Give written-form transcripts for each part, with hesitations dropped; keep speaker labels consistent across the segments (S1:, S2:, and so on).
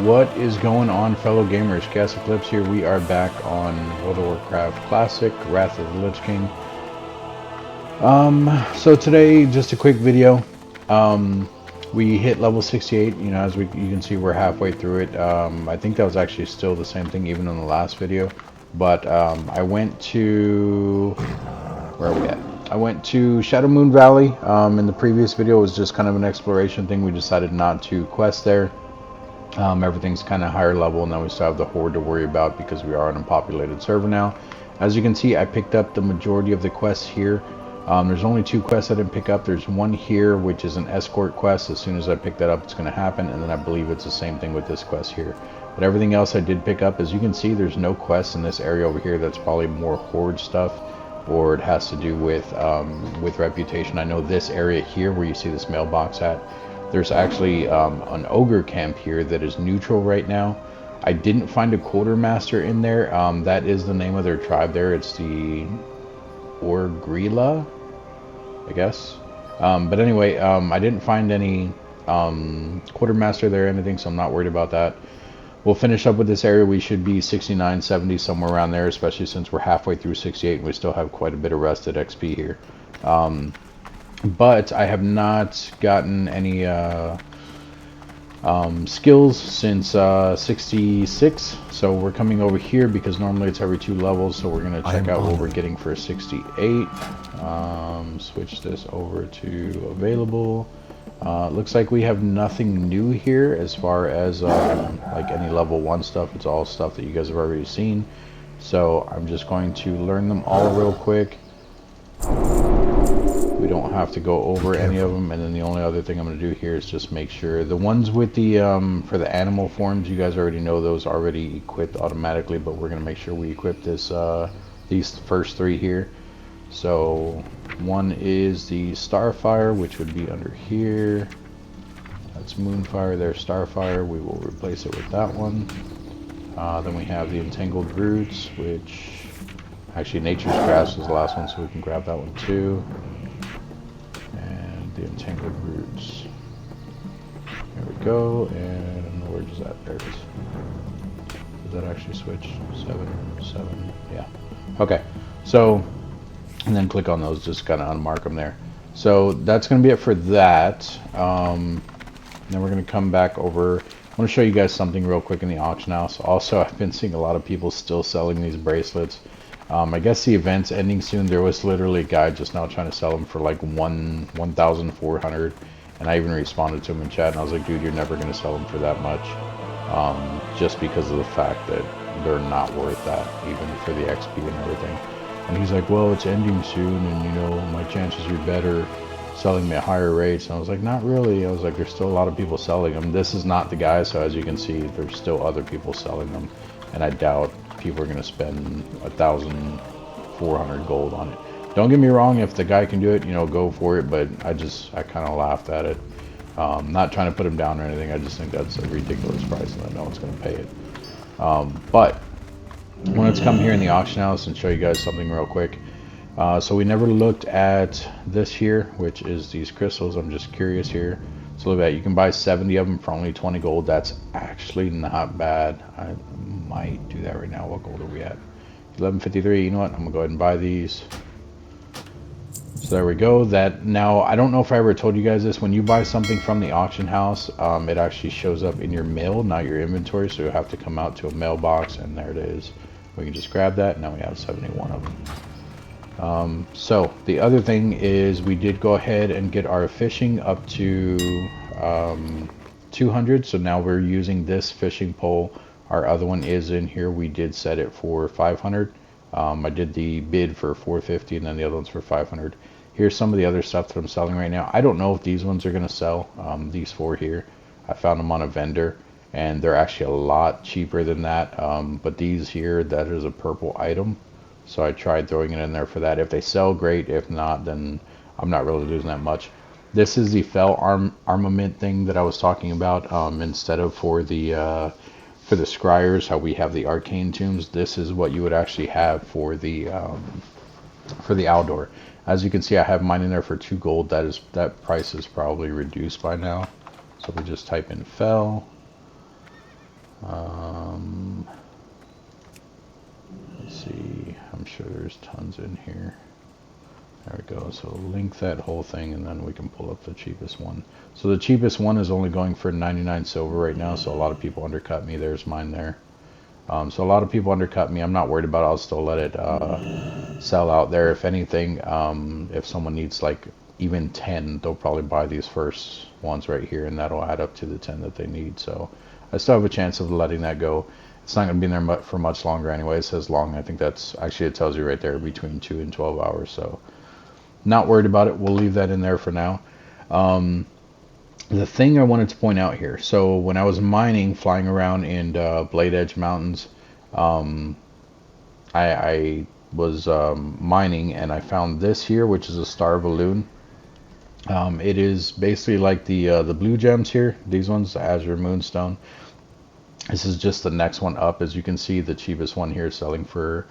S1: What is going on, fellow gamers? ChaosEclipse here. We are back on World of Warcraft Classic, Wrath of the Lich King. So today, just a quick video. We hit level 68. You know, as you can see, we're halfway through it. I think that was actually still the same thing, even in the last video. But I went to where are we at? I went to Shadow Moon Valley. In the previous video, it was just kind of an exploration thing. We decided not to quest there. Everything's kind of higher level, and then we still have the horde to worry about because we are on a populated server now. As you can see, I picked up the majority of the quests here. There's only 2 quests I didn't pick up. There's one here, which is an escort quest. As soon as I pick that up, it's going to happen, and then I believe it's the same thing with this quest here. But everything else I did pick up. As you can see, there's no quests in this area over here. That's probably more horde stuff, or it has to do with reputation. I know this area here where you see this mailbox at, there's actually an ogre camp here that is neutral right now. I didn't find a quartermaster in there. That is the name of their tribe there. It's the Orgrila, I guess. But anyway, I didn't find any quartermaster there or anything, so I'm not worried about that. We'll finish up with this area. We should be 69, 70, somewhere around there, especially since we're halfway through 68 and we still have quite a bit of rested XP here. But I have not gotten any skills since 66, so we're coming over here because normally it's every 2 levels, so we're going to check out what we're getting for 68. Switch this over to available. Looks like we have nothing new here as far as like any level 1 stuff. It's all stuff that you guys have already seen, so I'm just going to learn them all real quick. We don't have to go over any of them, and then the only other thing I'm going to do here is just make sure the ones with the for the animal forms, you guys already know those already equipped automatically, but we're going to make sure we equip this these first 3 here. So one is the Starfire, which would be under here. That's Moonfire, there's Starfire. We will replace it with that one. Then we have the Entangled Roots, which actually Nature's Grasp was the last one, so we can grab that one too. The Entangled Roots. There we go, and where is that? There it is. Does that actually switch? 7, yeah. Okay, so, and then click on those, just kind of unmark them there. So that's going to be it for that. Then we're going to come back over. I want to show you guys something real quick in the auction house. Also, I've been seeing a lot of people still selling these bracelets. I guess the event's ending soon. There was literally a guy just now trying to sell them for like 1,400, and I even responded to him in chat, and I was like, dude, you're never going to sell them for that much, just because of the fact that they're not worth that, even for the XP and everything. And he's like, well, it's ending soon, and you know, my chances are better selling me at higher rates. And I was like, not really. I was like, there's still a lot of people selling them. This is not the guy, so as you can see, there's still other people selling them, and I doubt people are going to spend 1,400 gold on it. Don't get me wrong, if the guy can do it, you know, go for it, but I kind of laughed at it. Not trying to put him down or anything, I just think that's a ridiculous price, and no one's going to pay it. But I wanted to come here in the auction house and show you guys something real quick. So we never looked at this here, which is these crystals. I'm just curious here. So look at that, you can buy 70 of them for only 20 gold. That's actually not bad. I might do that right now. What gold are we at? 1153. You know what? I'm gonna go ahead and buy these. So there we go. That now, I don't know if I ever told you guys this. When you buy something from the auction house, it actually shows up in your mail, not your inventory. So you have to come out to a mailbox, and there it is. We can just grab that. Now we have 71 of them. So the other thing is we did go ahead and get our fishing up to 200. So now we're using this fishing pole. Our other one is in here. We did set it for 500. I did the bid for 450, and then the other one's for 500. Here's some of the other stuff that I'm selling right now. I don't know if these ones are going to sell. These 4 here, I found them on a vendor, and they're actually a lot cheaper than that. But these here, that is a purple item, so I tried throwing it in there for that. If they sell, great. If not, then I'm not really losing that much. This is the fell armament thing that I was talking about. Instead of for the scryers, how we have the arcane tombs, this is what you would actually have for the Aldor. As you can see, I have mine in there for 2 gold. That price is probably reduced by now. So we just type in fell, Let's see, I'm sure there's tons in here. There we go. So link that whole thing and then we can pull up the cheapest one. So the cheapest one is only going for 99 silver right now. So a lot of people undercut me. There's mine there. So a lot of people undercut me. I'm not worried about it. I'll still let it sell out there. If anything, if someone needs like even 10, they'll probably buy these first ones right here, and that'll add up to the 10 that they need. So I still have a chance of letting that go. It's not going to be in there for much longer anyway. It says long. I think that's actually, it tells you right there between 2 and 12 hours. So not worried about it. We'll leave that in there for now. The thing I wanted to point out here, so when I was mining, flying around in Blade Edge Mountains, I was mining and I found this here, which is a Star Balloon. It is basically like the blue gems here, these ones, the Azure Moonstone. This is just the next one up. As you can see, the cheapest one here is selling for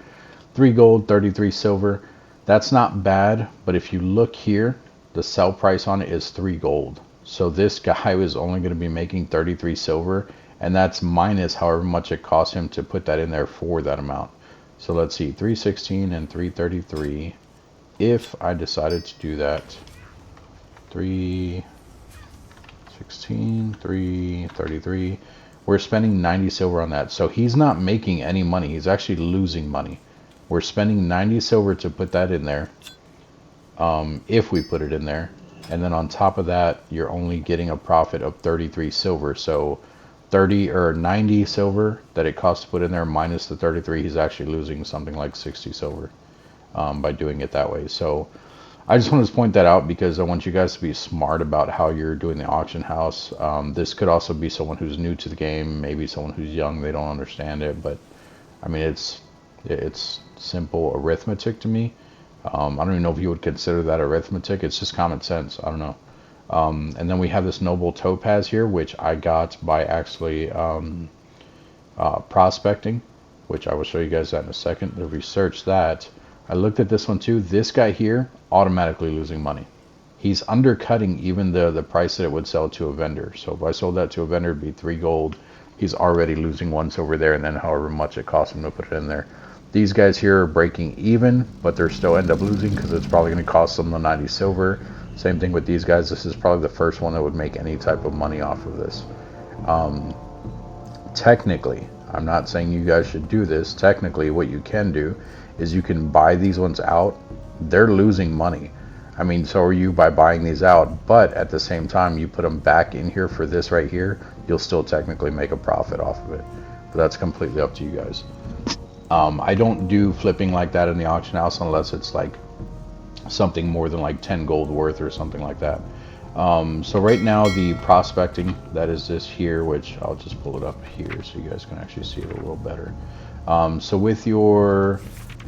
S1: 3 gold, 33 silver. That's not bad, but if you look here, the sell price on it is 3 gold. So this guy was only going to be making 33 silver, and that's minus however much it cost him to put that in there for that amount. So let's see, 316 and 333. If I decided to do that, 316, 333, we're spending 90 silver on that. So he's not making any money. He's actually losing money. We're spending 90 silver to put that in there, if we put it in there. And then on top of that, you're only getting a profit of 33 silver. So 30 or 90 silver that it costs to put in there minus the 33, he's actually losing something like 60 silver by doing it that way. So I just wanted to point that out because I want you guys to be smart about how you're doing the auction house. This could also be someone who's new to the game, maybe someone who's young, they don't understand it, but I mean, it's simple arithmetic to me. I don't even know if you would consider that arithmetic. It's just common sense. I don't know. And then we have this noble topaz here, which I got by actually prospecting, which I will show you guys that in a second. To research that, I looked at this one too. This guy here, automatically losing money. He's undercutting even the price that it would sell to a vendor. So if I sold that to a vendor, it'd be 3 gold. He's already losing 1 silver there, and then however much it costs him to put it in there. These guys here are breaking even, but they're still end up losing because it's probably going to cost them the 90 silver. Same thing with these guys. This is probably the first one that would make any type of money off of this. Technically, I'm not saying you guys should do this. Technically, what you can do is you can buy these ones out. They're losing money. I mean, so are you by buying these out, but at the same time, you put them back in here for this right here, you'll still technically make a profit off of it. But that's completely up to you guys. I don't do flipping like that in the auction house unless it's like something more than like 10 gold worth or something like that. So right now the prospecting, that is this here, which I'll just pull it up here so you guys can actually see it a little better. So with your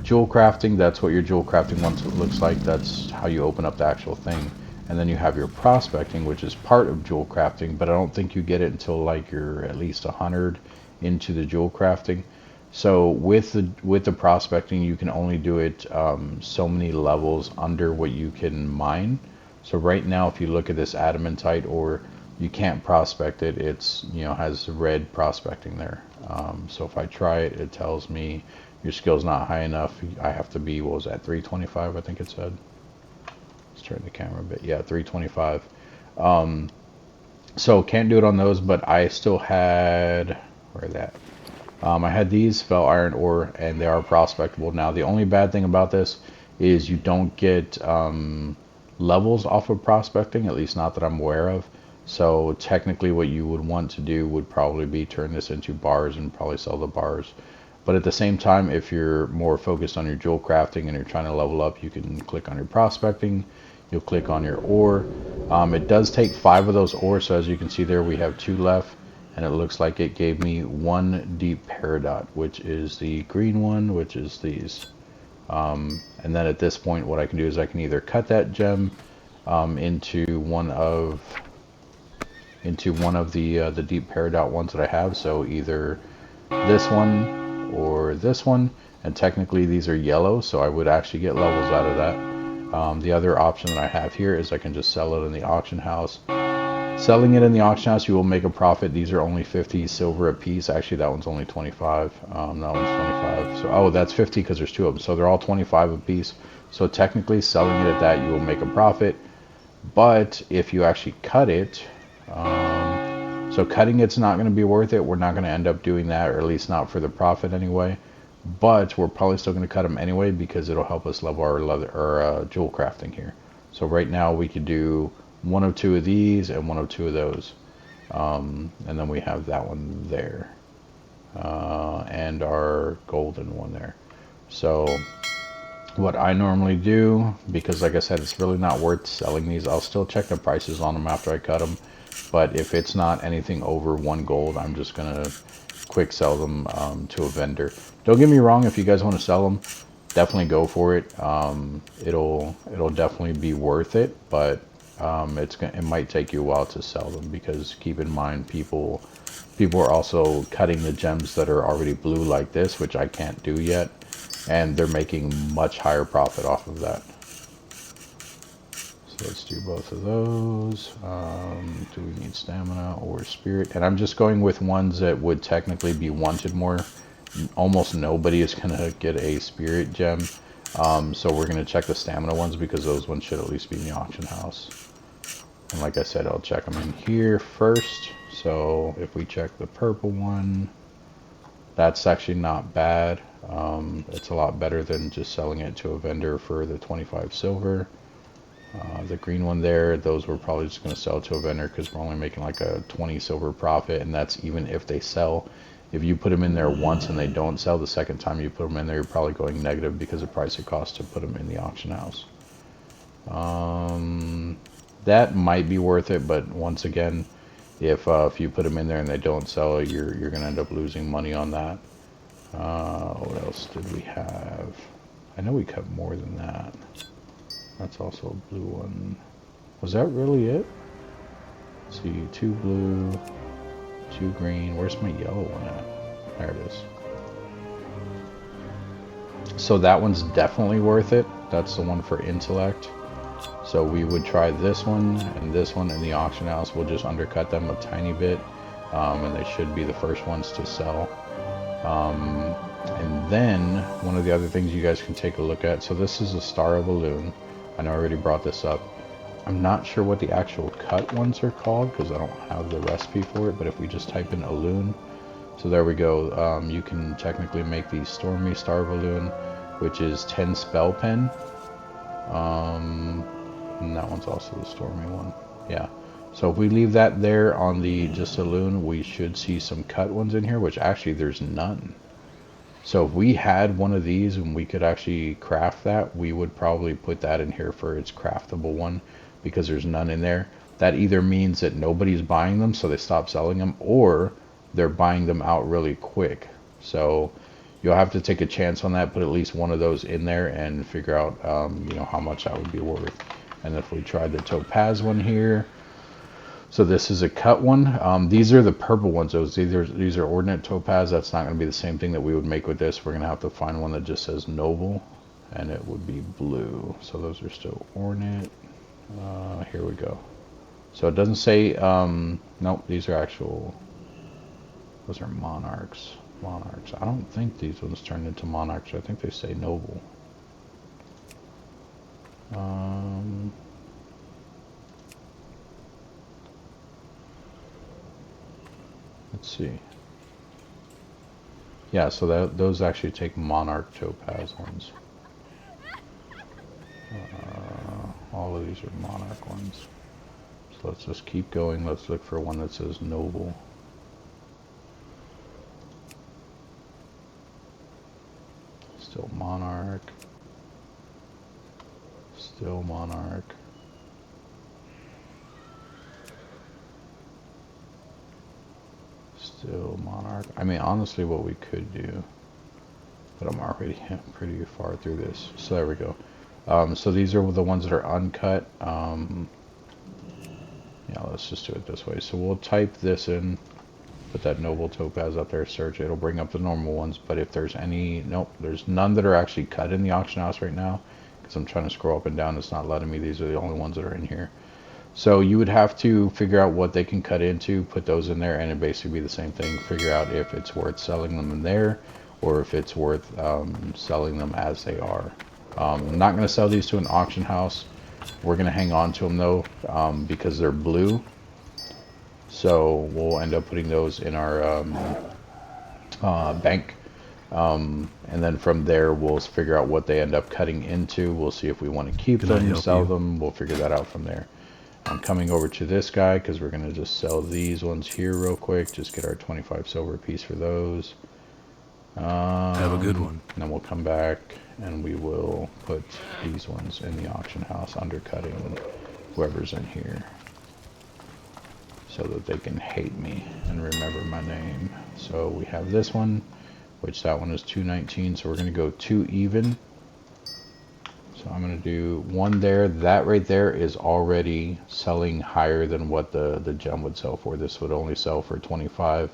S1: jewel crafting, that's what your jewel crafting one looks like. That's how you open up the actual thing. And then you have your prospecting, which is part of jewel crafting, but I don't think you get it until like you're at least 100 into the jewel crafting. So with the prospecting, you can only do it so many levels under what you can mine. So right now, if you look at this adamantite ore, you can't prospect it. It's, you know, has red prospecting there. So if I try it, it tells me your skill's not high enough. I have to be, what was that, 325, I think it said. Let's turn the camera a bit. Yeah, 325. So can't do it on those, but I still had, where that? I had these fel iron ore, and they are prospectable. Now, the only bad thing about this is you don't get levels off of prospecting, at least not that I'm aware of. So technically what you would want to do would probably be turn this into bars and probably sell the bars. But at the same time, if you're more focused on your jewel crafting and you're trying to level up, you can click on your prospecting. You'll click on your ore. It does take 5 of those ores, so as you can see there, we have 2 left. And it looks like it gave me 1 deep peridot, which is the green one, which is these. And then at this point, what I can do is I can either cut that gem into one of the deep peridot ones that I have. So either this one or this one. And technically these are yellow, so I would actually get levels out of that. The other option that I have here is I can just sell it in the auction house. Selling it in the auction house, you will make a profit. These are only 50 silver a piece. Actually, that one's only 25. That one's 25. So, oh, that's 50 because there's two of them. So they're all 25 a piece. So technically, selling it at that, you will make a profit. But if you actually cut it, so cutting it's not going to be worth it. We're not going to end up doing that, or at least not for the profit anyway. But we're probably still going to cut them anyway because it'll help us level our leather or jewel crafting here. So right now we could do one of two of these and one of two of those, and then we have that one there, and our golden one there. So what I normally do, because like I said, it's really not worth selling these. I'll still check the prices on them after I cut them, but if it's not anything over 1 gold, I'm just gonna quick sell them to a vendor. Don't get me wrong, if you guys want to sell them, definitely go for it. It'll definitely be worth it, but it might take you a while to sell them, because keep in mind, people are also cutting the gems that are already blue like this, which I can't do yet, and they're making much higher profit off of that. So let's do both of those. Do we need stamina or spirit? And I'm just going with ones that would technically be wanted more. Almost nobody is going to get a spirit gem. So we're going to check the stamina ones, because those ones should at least be in the auction house. And like I said, I'll check them in here first. So if we check the purple one, that's actually not bad. It's a lot better than just selling it to a vendor for the 25 silver. The green one there, those we're probably just going to sell to a vendor, because we're only making like a 20 silver profit, and that's even if they sell. If you put them in there once and they don't sell, the second time you put them in there, you're probably going negative because of the price it costs to put them in the auction house. That might be worth it, but once again, if you put them in there and they don't sell, you're going to end up losing money on that. What else did we have? I know we cut more than that. That's also a blue one. Was that really it? Let's see, 2 blue, 2 green. Where's my yellow one at? There it is. So that one's definitely worth it. That's the one for intellect. So we would try this one and this one in the auction house. We'll just undercut them a tiny bit, and they should be the first ones to sell. And then one of the other things you guys can take a look at. So this is a Star of Elune. I know I already brought this up. I'm not sure what the actual cut ones are called, because I don't have the recipe for it, but if we just type in Elune, so there we go. You can technically make the Stormy Star of Elune, which is 10 spell pen. And that one's also the Stormy one. Yeah. So if we leave that there on the just Elune, we should see some cut ones in here, which actually there's none. So if we had one of these and we could actually craft that, we would probably put that in here for its craftable one, because there's none in there. That either means that nobody's buying them, so they stop selling them, or they're buying them out really quick. So you'll have to take a chance on that, put at least one of those in there and figure out you know, how much that would be worth. And if we tried the topaz one here, so this is a cut one. These are the purple ones. These are ordinate topaz. That's not going to be the same thing that we would make with this. We're going to have to find one that just says noble, and it would be blue. So those are still ornate. Here we go. So it doesn't say, nope, these are actual, those are monarchs. Monarchs. I don't think these ones turned into monarchs. I think they say noble. Let's see. Yeah, so those actually take monarch topaz ones. All of these are monarch ones. So let's just keep going. Let's look for one that says noble. Still monarch. Still monarch. Still monarch. I mean, honestly, what we could do, but I'm already pretty far through this. So there we go. So these are the ones that are uncut. Yeah, let's just do it this way. So we'll type this in, put that noble topaz up there, search it. It'll bring up the normal ones, but if there's any, nope, there's none that are actually cut in the auction house right now, because I'm trying to scroll up and down. It's not letting me. These are the only ones that are in here. So you would have to figure out what they can cut into, put those in there, and it'd basically be the same thing. Figure out if it's worth selling them in there, or if it's worth selling them as they are. I'm not going to sell these to an auction house. We're going to hang on to them though, because they're blue. So we'll end up putting those in our bank. And then from there, we'll figure out what they end up cutting into. We'll see if we want to keep them, sell them. We'll figure that out from there. I'm coming over to this guy because we're going to just sell these ones here real quick. Just get our 25 silver piece for those.
S2: Have a good one.
S1: And then we'll come back and we will put these ones in the auction house, undercutting whoever's in here, so that they can hate me and remember my name. So we have this one, which that one is 219. So we're going to go 2 even. So I'm going to do 1 there. That right there is already selling higher than what the gem would sell for. This would only sell for 25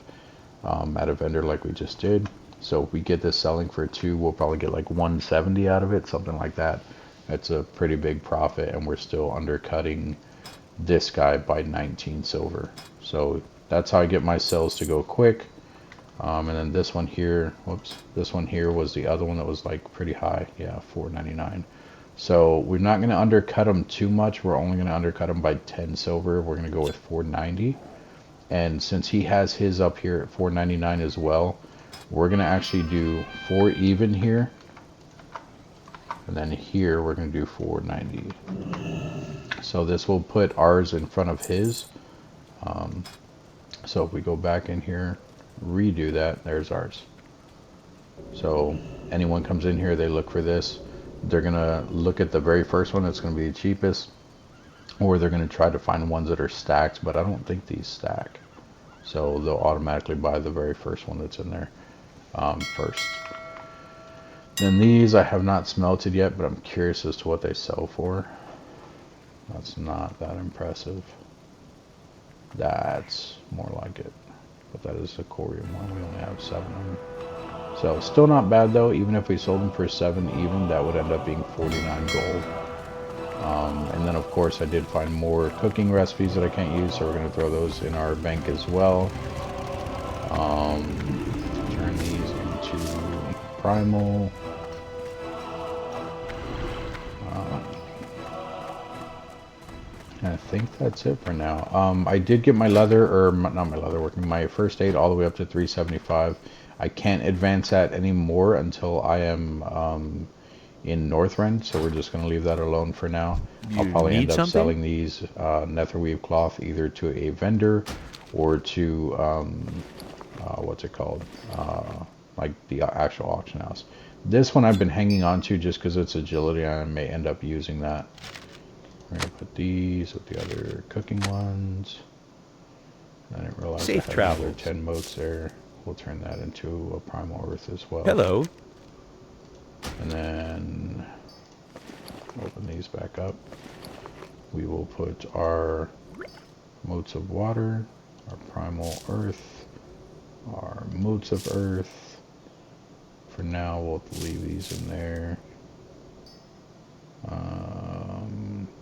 S1: at a vendor like we just did. So if we get this selling for 2, we'll probably get like 170 out of it, something like that. That's a pretty big profit, and we're still undercutting this guy by 19 silver. So that's how I get my sales to go quick. And then this one here, whoops, this one here was the other one that was like pretty high. Yeah, 499. So we're not going to undercut them too much. We're only going to undercut them by 10 silver. We're going to go with 490. And since he has his up here at 499 as well, we're going to actually do 4 even here. And then here we're going to do 490. So this will put ours in front of his. So if we go back in here, redo that, there's ours. So anyone comes in here, they look for this. They're going to look at the very first one. It's going to be the cheapest. Or they're going to try to find ones that are stacked, but I don't think these stack. So they'll automatically buy the very first one that's in there first. Then these I have not smelted yet, but I'm curious as to what they sell for. That's not that impressive. That's more like it. But that is the corium one. We only have 7 of them. So still not bad though. Even if we sold them for 7 even, that would end up being 49 gold. And then of course I did find more cooking recipes that I can't use, so we're going to throw those in our bank as well. Turn these into primal. I think that's it for now. I did get my leather, or not my leather working, my first aid all the way up to 375. I can't advance that anymore until I am in Northrend, so we're just going to leave that alone for now. I'll probably end up selling these netherweave cloth either to a vendor or to, what's it called, like the actual auction house. This one I've been hanging on to just because it's agility, and I may end up using that. We're going to put these with the other cooking ones. I didn't realize I had another 10 motes there. We'll turn that into a primal earth as well.
S2: Hello.
S1: And then open these back up. We will put our motes of water, our primal earth, our motes of earth. For now, we'll leave these in there.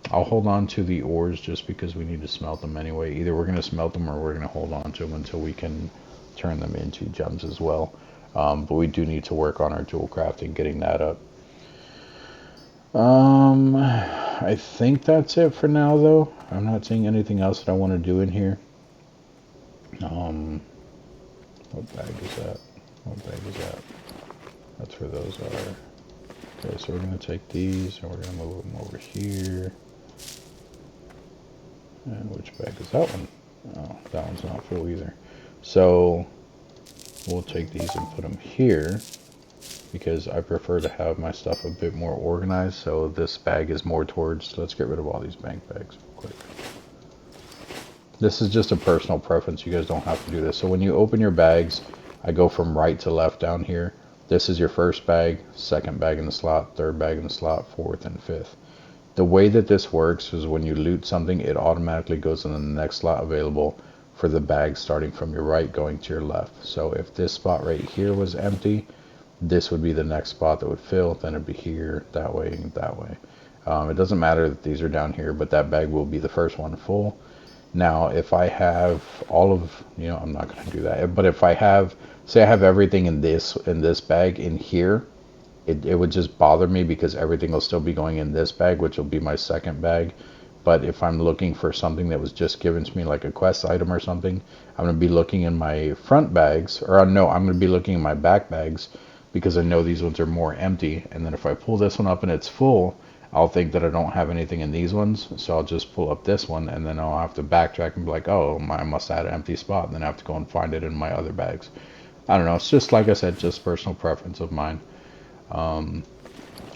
S1: I'll hold on to the ores just because we need to smelt them anyway. Either we're going to smelt them or we're going to hold on to them until we can turn them into gems as well. But we do need to work on our jewel crafting, getting that up. I think that's it for now though. I'm not seeing anything else that I want to do in here. What bag is that? What bag is that? That's where those are. Okay, so we're going to take these and we're going to move them over here. And which bag is that one? Oh, that one's not full either. So we'll take these and put them here because I prefer to have my stuff a bit more organized. So this bag is more towards, let's get rid of all these bank bags real quick. This is just a personal preference. You guys don't have to do this. So when you open your bags, I go from right to left down here. This is your first bag, second bag in the slot, third bag in the slot, fourth and fifth. The way that this works is when you loot something, it automatically goes in the next slot available for the bag starting from your right going to your left. So if this spot right here was empty, this would be the next spot that would fill, then it'd be here, that way, and that way. It doesn't matter that these are down here, but that bag will be the first one full. Now, if I have all of, I'm not going to do that. But if I have, say I have everything in this bag in here, it would just bother me because everything will still be going in this bag, which will be my second bag. But if I'm looking for something that was just given to me, like a quest item or something, I'm going to be looking in my front bags, or no, I'm going to be looking in my back bags because I know these ones are more empty. And then if I pull this one up and it's full, I'll think that I don't have anything in these ones. So I'll just pull up this one and then I'll have to backtrack and be like, oh, I must have had an empty spot. And then I have to go and find it in my other bags. I don't know. It's just, like I said, just personal preference of mine. And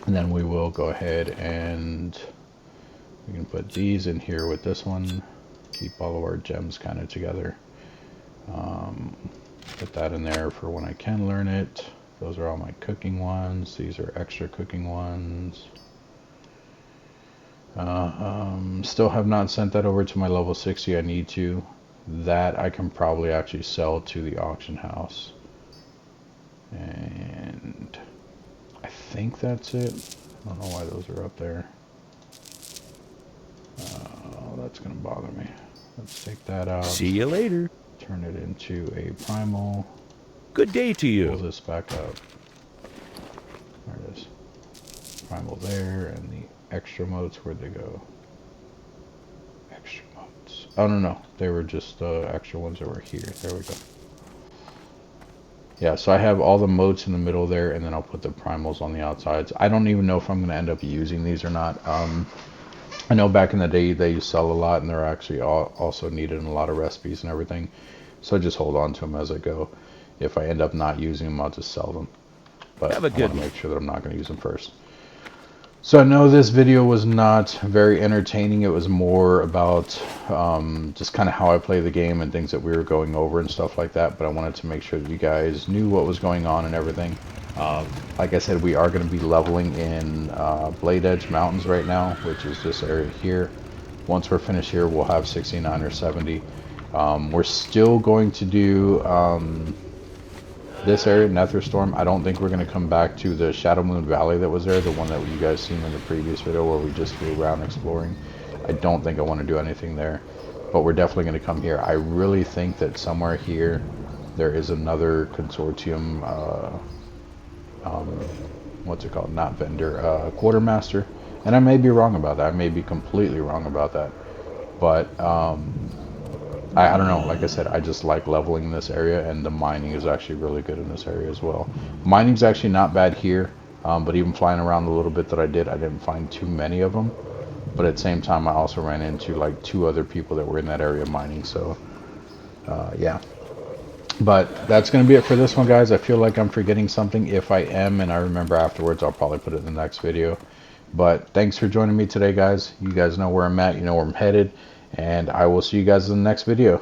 S1: then we will go ahead and we can put these in here with this one. Keep all of our gems kind of together. Put that in there for when I can learn it. Those are all my cooking ones. These are extra cooking ones. Still have not sent that over to my level 60. I need to. That I can probably actually sell to the auction house. And I think that's it. I don't know why those are up there. That's going to bother me. Let's take that out.
S2: See you later.
S1: Turn it into a primal.
S2: Good day to you.
S1: Pull this back up. There it is. Primal there, and the extra motes, where'd they go? Extra motes. Oh, no. They were just extra ones that were here. There we go. Yeah, so I have all the motes in the middle there, and then I'll put the primals on the outsides. I don't even know if I'm going to end up using these or not. I know back in the day they sell a lot, and they're actually also needed in a lot of recipes and everything. So I just hold on to them as I go. If I end up not using them, I'll just sell them. But
S2: Have a good
S1: I want to make sure that I'm not going to use them first. So I know this video was not very entertaining. It was more about just kind of how I play the game and things that we were going over and stuff like that. But I wanted to make sure that you guys knew what was going on and everything. Like I said, we are going to be leveling in Blade Edge Mountains right now, which is this area here. Once we're finished here, we'll have 69 or 70. We're still going to do this area, Netherstorm. I don't think we're going to come back to the Shadow Moon Valley that was there, the one that you guys seen in the previous video where we just flew around exploring. I don't think I want to do anything there, but we're definitely going to come here. I really think that somewhere here there is another consortium, what's it called? Not vendor, quartermaster. And I may be wrong about that. I may be completely wrong about that. But I don't know. Like I said, I just like leveling in this area, and the mining is actually really good in this area as well. Mining's actually not bad here, but even flying around the little bit that I didn't find too many of them. But at the same time, I also ran into like 2 other people that were in that area mining. So, yeah. But that's going to be it for this one, guys. I feel like I'm forgetting something. If I am, and I remember afterwards, I'll probably put it in the next video. But thanks for joining me today, guys. You guys know where I'm at. You know where I'm headed. And I will see you guys in the next video.